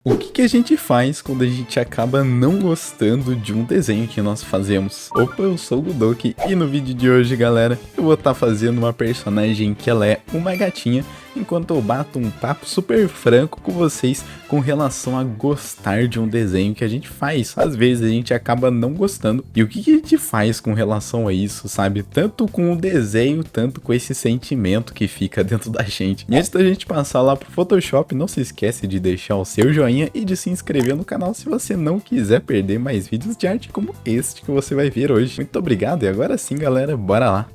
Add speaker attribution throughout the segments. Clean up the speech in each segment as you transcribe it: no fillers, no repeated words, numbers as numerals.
Speaker 1: O que a gente faz quando a gente acaba não gostando de um desenho que nós fazemos? Opa, eu sou o Gudoki e no vídeo de hoje, galera, eu vou estar fazendo uma personagem que ela é uma gatinha, enquanto eu bato um papo super franco com vocês com relação a gostar de um desenho que a gente faz. Às vezes a gente acaba não gostando. E o que a gente faz com relação a isso, sabe? Tanto com o desenho, tanto com esse sentimento que fica dentro da gente. E antes da gente passar lá pro Photoshop, não se esquece de deixar o seu joinha e de se inscrever no canal se você não quiser perder mais vídeos de arte como este que você vai ver hoje. Muito obrigado e agora sim, galera, bora lá!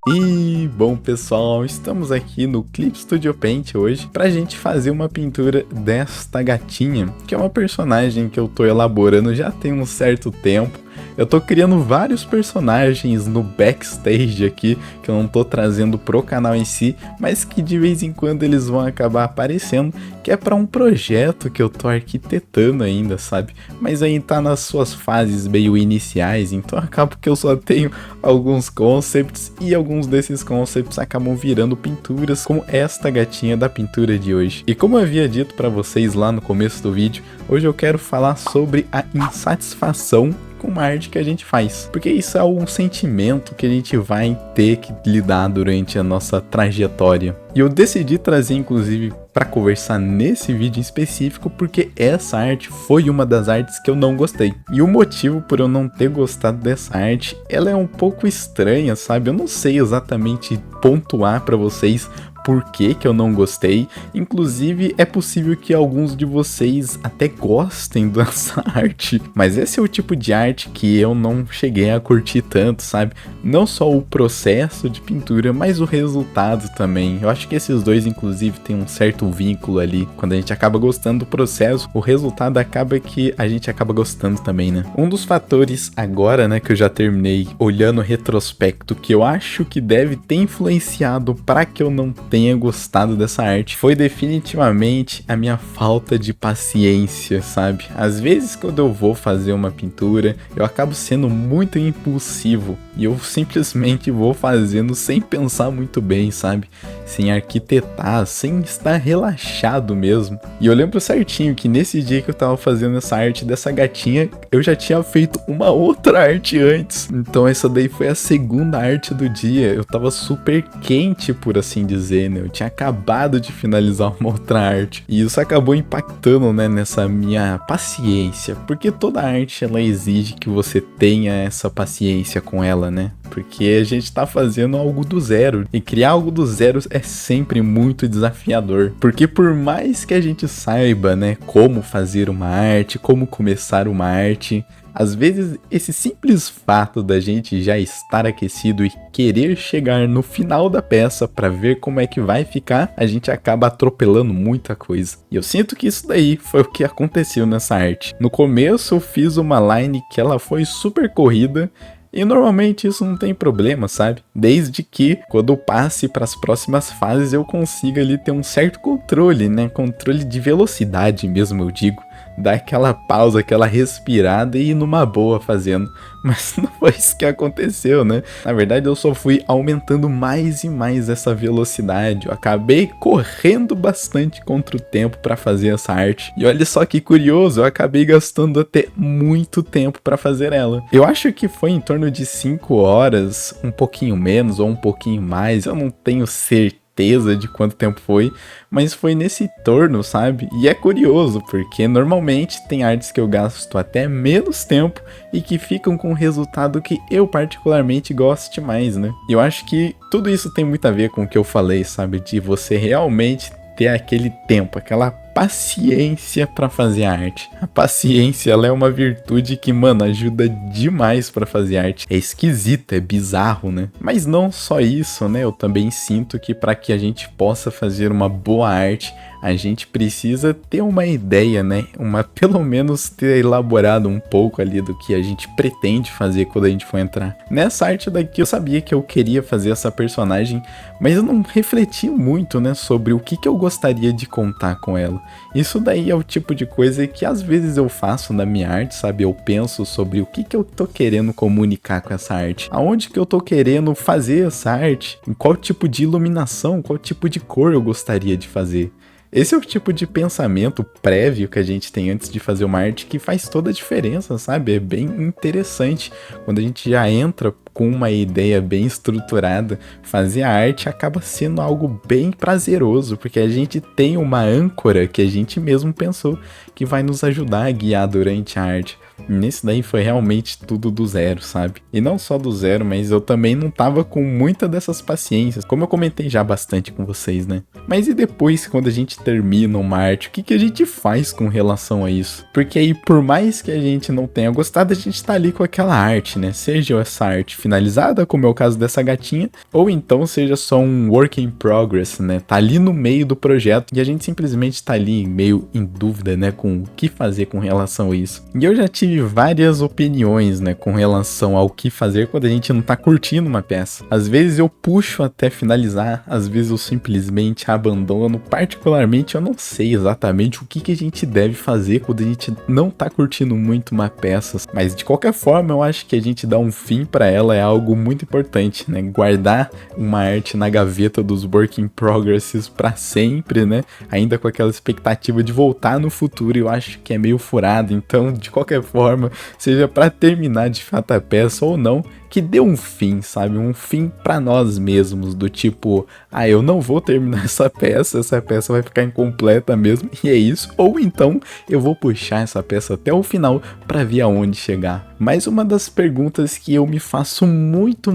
Speaker 1: E bom pessoal, estamos aqui no Clip Studio Paint hoje pra gente fazer uma pintura desta gatinha, que é uma personagem que eu tô elaborando já tem um certo tempo. Eu tô criando vários personagens no backstage aqui, que eu não tô trazendo pro canal em si, mas que de vez em quando eles vão acabar aparecendo, que é pra um projeto que eu tô arquitetando ainda, sabe? Mas aí tá nas suas fases meio iniciais, então acaba que eu só tenho alguns concepts, e alguns desses concepts acabam virando pinturas, como esta gatinha da pintura de hoje. E como eu havia dito pra vocês lá no começo do vídeo, hoje eu quero falar sobre a insatisfação com uma arte que a gente faz, porque isso é um sentimento que a gente vai ter que lidar durante a nossa trajetória. E eu decidi trazer inclusive para conversar nesse vídeo em específico porque essa arte foi uma das artes que eu não gostei. E o motivo por eu não ter gostado dessa arte, ela é um pouco estranha, sabe? Eu não sei exatamente pontuar para vocês por que eu não gostei. Inclusive é possível que alguns de vocês até gostem dessa arte, mas esse é o tipo de arte que eu não cheguei a curtir tanto, sabe? Não só o processo de pintura, mas o resultado também. Eu acho que esses dois inclusive tem um certo vínculo ali. Quando a gente acaba gostando do processo, o resultado acaba que a gente acaba gostando também, né? Um dos fatores agora, né, que eu já terminei olhando o retrospecto, que eu acho que deve ter influenciado para que eu não tenha gostado dessa arte, foi definitivamente a minha falta de paciência, sabe? Às vezes quando eu vou fazer uma pintura, eu acabo sendo muito impulsivo e eu simplesmente vou fazendo sem pensar muito bem, sabe? Sem arquitetar, sem estar relaxado mesmo. E eu lembro certinho que nesse dia que eu tava fazendo essa arte dessa gatinha, eu já tinha feito uma outra arte antes. Então essa daí foi a segunda arte do dia. Eu tava super quente, por assim dizer, né? Eu tinha acabado de finalizar uma outra arte. E isso acabou impactando, né, nessa minha paciência. Porque toda arte, ela exige que você tenha essa paciência com ela, né? Porque a gente tá fazendo algo do zero. E criar algo do zero é sempre muito desafiador. Porque por mais que a gente saiba, né, como fazer uma arte, como começar uma arte, às vezes esse simples fato da gente já estar aquecido e querer chegar no final da peça para ver como é que vai ficar, a gente acaba atropelando muita coisa. E eu sinto que isso daí foi o que aconteceu nessa arte. No começo eu fiz uma line que ela foi super corrida, e normalmente isso não tem problema, sabe? Desde que quando eu passe para as próximas fases eu consiga ali ter um certo controle, né? Controle de velocidade mesmo, eu digo. Dar aquela pausa, aquela respirada e ir numa boa fazendo. Mas não foi isso que aconteceu, né? Na verdade eu só fui aumentando mais e mais essa velocidade. Eu acabei correndo bastante contra o tempo para fazer essa arte. E olha só que curioso, eu acabei gastando até muito tempo para fazer ela. Eu acho que foi em torno de 5 horas, um pouquinho menos ou um pouquinho mais. Eu não tenho certeza de quanto tempo foi, mas foi nesse torno, sabe? E é curioso, porque normalmente tem artes que eu gasto até menos tempo e que ficam com um resultado que eu particularmente goste mais, né? E eu acho que tudo isso tem muito a ver com o que eu falei, sabe? De você realmente ter aquele tempo, aquela paciência para fazer arte. A paciência, ela é uma virtude que, mano, ajuda demais para fazer arte. É esquisito, é bizarro, né? Mas não só isso, né? Eu também sinto que para que a gente possa fazer uma boa arte, a gente precisa ter uma ideia, né? Pelo menos ter elaborado um pouco ali do que a gente pretende fazer quando a gente for entrar. Nessa arte daqui eu sabia que eu queria fazer essa personagem, mas eu não refleti muito, né, sobre o que eu gostaria de contar com ela. Isso daí é o tipo de coisa que às vezes eu faço na minha arte, sabe? Eu penso sobre o que eu tô querendo comunicar com essa arte. Aonde que eu tô querendo fazer essa arte? Em qual tipo de iluminação, qual tipo de cor eu gostaria de fazer. Esse é o tipo de pensamento prévio que a gente tem antes de fazer uma arte que faz toda a diferença, sabe? É bem interessante. Quando a gente já entra com uma ideia bem estruturada, fazer a arte acaba sendo algo bem prazeroso, porque a gente tem uma âncora que a gente mesmo pensou que vai nos ajudar a guiar durante a arte. Nesse daí foi realmente tudo do zero, sabe? E não só do zero, mas eu também não tava com muita dessas paciências, como eu comentei já bastante com vocês, né? Mas e depois, quando a gente termina uma arte, o que a gente faz com relação a isso? Porque aí, por mais que a gente não tenha gostado, a gente tá ali com aquela arte, né? Seja essa arte finalizada, como é o caso dessa gatinha, ou então seja só um work in progress, né? Tá ali no meio do projeto e a gente simplesmente tá ali meio em dúvida, né? Com o que fazer com relação a isso. E eu já tive várias opiniões, né, com relação ao que fazer quando a gente não tá curtindo uma peça. Às vezes eu puxo até finalizar, às vezes eu simplesmente abandono. Particularmente eu não sei exatamente o que a gente deve fazer quando a gente não tá curtindo muito uma peça, mas de qualquer forma eu acho que a gente dar um fim pra ela é algo muito importante, né, guardar uma arte na gaveta dos work in progresses pra sempre, né, ainda com aquela expectativa de voltar no futuro. Eu acho que é meio furado, então de qualquer forma, seja para terminar de fato a peça ou não, que dê um fim, sabe? Um fim para nós mesmos, do tipo, eu não vou terminar essa peça vai ficar incompleta mesmo, e é isso. Ou então, eu vou puxar essa peça até o final para ver aonde chegar. Mas uma das perguntas que eu me faço muito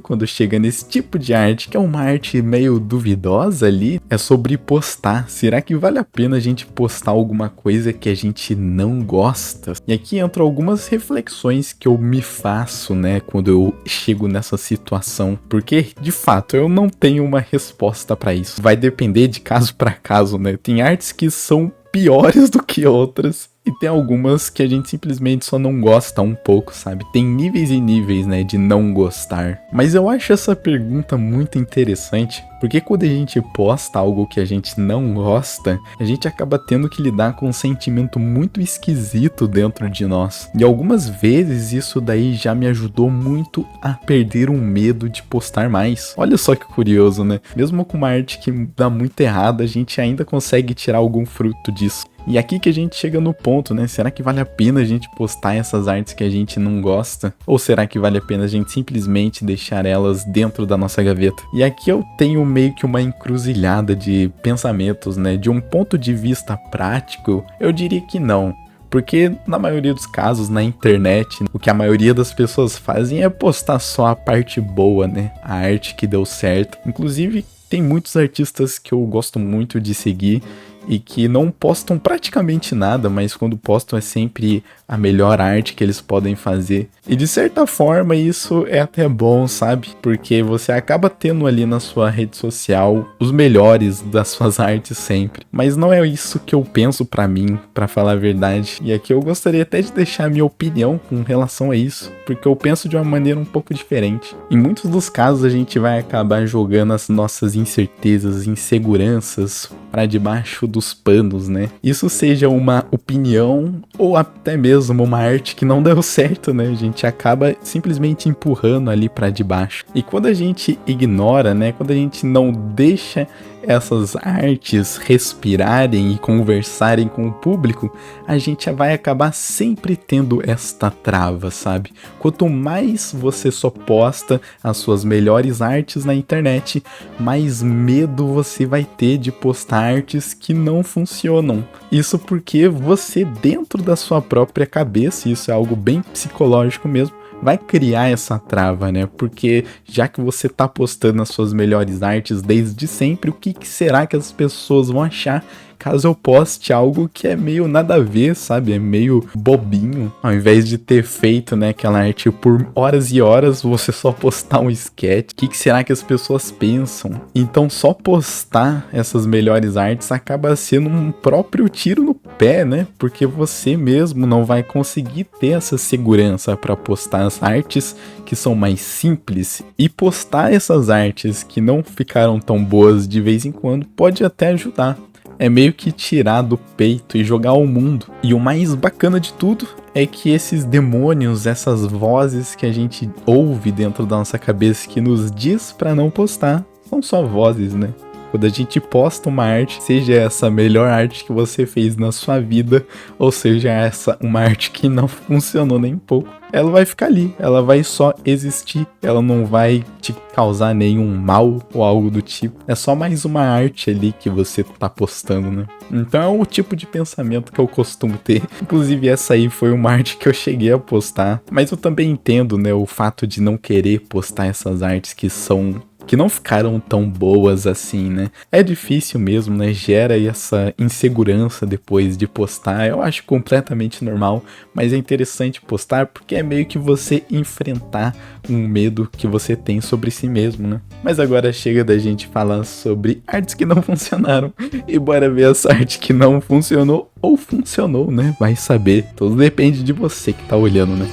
Speaker 1: quando chega nesse tipo de arte, que é uma arte meio duvidosa ali, é sobre postar. Será que vale a pena a gente postar alguma coisa que a gente não gosta? E aqui entram algumas reflexões que eu me faço, né, quando eu chego nessa situação, porque de fato eu não tenho uma resposta pra isso. Vai depender de caso pra caso, né? Tem artes que são piores do que outras e tem algumas que a gente simplesmente só não gosta um pouco, sabe? Tem níveis e níveis, né, de não gostar. Mas eu acho essa pergunta muito interessante, porque quando a gente posta algo que a gente não gosta, a gente acaba tendo que lidar com um sentimento muito esquisito dentro de nós. E algumas vezes isso daí já me ajudou muito a perder o medo de postar mais. Olha só que curioso, né? Mesmo com uma arte que dá muito errado, a gente ainda consegue tirar algum fruto disso. E aqui que a gente chega no ponto, né? Será que vale a pena a gente postar essas artes que a gente não gosta? Ou será que vale a pena a gente simplesmente deixar elas dentro da nossa gaveta? E aqui eu tenho meio que uma encruzilhada de pensamentos, né? De um ponto de vista prático, eu diria que não. Porque na maioria dos casos, na internet, o que a maioria das pessoas fazem é postar só a parte boa, né? A arte que deu certo. Inclusive, tem muitos artistas que eu gosto muito de seguir e que não postam praticamente nada, mas quando postam é sempre a melhor arte que eles podem fazer. E de certa forma isso é até bom, sabe? Porque você acaba tendo ali na sua rede social os melhores das suas artes sempre. Mas não é isso que eu penso pra mim, pra falar a verdade. E aqui eu gostaria até de deixar a minha opinião com relação a isso, porque eu penso de uma maneira um pouco diferente. Em muitos dos casos a gente vai acabar jogando as nossas incertezas, inseguranças pra debaixo dos panos, né? Isso seja uma opinião ou até mesmo uma arte que não deu certo, né? A gente acaba simplesmente empurrando ali pra debaixo. E quando a gente ignora, né? Quando a gente não deixa essas artes respirarem e conversarem com o público, a gente vai acabar sempre tendo esta trava, sabe? Quanto mais você só posta as suas melhores artes na internet, mais medo você vai ter de postar artes que não funcionam. Isso porque você, dentro da sua própria cabeça, isso é algo bem psicológico mesmo, vai criar essa trava, né? Porque já que você tá postando as suas melhores artes desde sempre, o que será que as pessoas vão achar caso eu poste algo que é meio nada a ver, sabe? É meio bobinho. Ao invés de ter feito, né, aquela arte por horas e horas, você só postar um sketch. O que será que as pessoas pensam? Então só postar essas melhores artes acaba sendo um próprio tiro no pé, né? Porque você mesmo não vai conseguir ter essa segurança para postar as artes que são mais simples, e postar essas artes que não ficaram tão boas de vez em quando pode até ajudar. É meio que tirar do peito e jogar ao mundo. E o mais bacana de tudo é que esses demônios, essas vozes que a gente ouve dentro da nossa cabeça que nos diz pra não postar, são só vozes, né? Quando a gente posta uma arte, seja essa a melhor arte que você fez na sua vida, ou seja essa uma arte que não funcionou nem um pouco, ela vai ficar ali, ela vai só existir, ela não vai te causar nenhum mal ou algo do tipo. É só mais uma arte ali que você tá postando, né? Então é o tipo de pensamento que eu costumo ter. Inclusive essa aí foi uma arte que eu cheguei a postar, mas eu também entendo, né, o fato de não querer postar essas artes que não ficaram tão boas assim, né? É difícil mesmo, né? Gera essa insegurança depois de postar. Eu acho completamente normal, mas é interessante postar porque é meio que você enfrentar um medo que você tem sobre si mesmo, né? Mas agora chega da gente falar sobre artes que não funcionaram e bora ver essa arte que não funcionou ou funcionou, né? Vai saber. Tudo depende de você que tá olhando, né?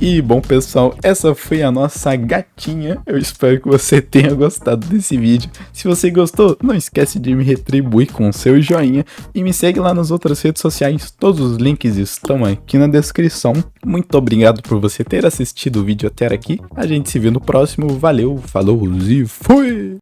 Speaker 1: E bom pessoal, essa foi a nossa gatinha, eu espero que você tenha gostado desse vídeo. Se você gostou, não esquece de me retribuir com seu joinha e me segue lá nas outras redes sociais, todos os links estão aqui na descrição. Muito obrigado por você ter assistido o vídeo até aqui, a gente se vê no próximo, valeu, falou e fui!